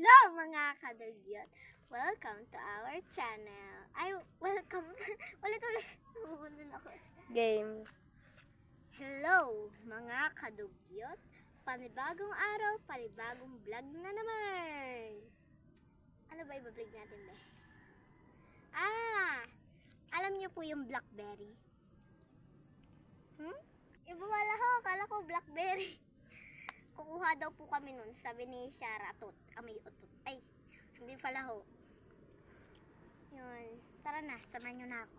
Hello mga kadugyot! Welcome to our channel. Welcome. Ulit-ulit. Nabubundol ako. Game. Hello mga kadugyot! Panibagong araw, panibagong vlog na naman. Ano ba i-vlog natin ba? Alam niyo po yung blackberry? Wala ho, akala ko blackberry. Kukuha daw po kami nun, sabi ni Shara, may utot. Ay, hindi pala ho. Yun, tara na, samahan nyo na ako.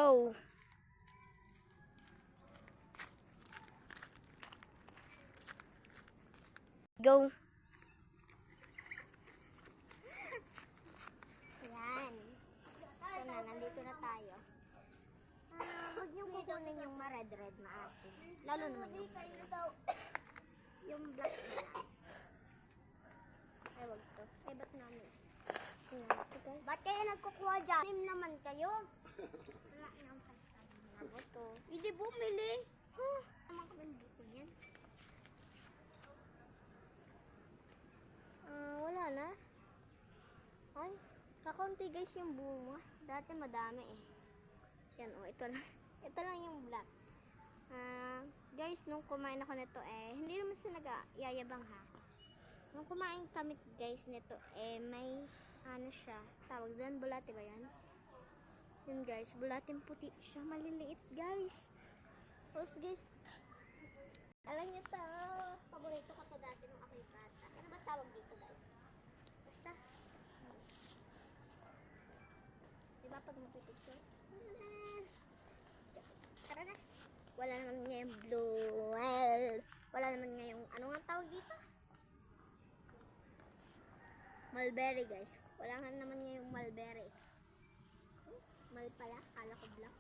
Oh. Go. Yan. Ito na, nandito na tayo. Huwag niyong kukunin yung ma-red-red na asin. Lalo naman yung black na. Ay, wag to. Ay, ba't namin? Ba't kayo nagkukuha dyan? Nim naman kayo. Wala nang pagkain na to. Hindi bumili. Naman kami buko yan. Wala na. Ay, kakaunti guys yung bunga. Dati madami eh. Yan oh, ito lang. Ito lang yung black. Guys, nung kumain ako nito hindi naman siya nag-yayabang ha. Nung kumain kami guys nito may ano siya, tawag doon, bulate ba yan? Yun guys, bulating puti siya, maliliit guys. Tapos guys, alam niyo to, paborito ko to dati nung ako'y bata. Ano ba tawag dito guys? Basta. Diba pag magpipicture? Tara na. Wala naman nga yung blue. Wala naman nga yung, ano nga tawag dito? Mulberry guys. Wala nga naman nga yung mulberry. Mal pala, kala ko black.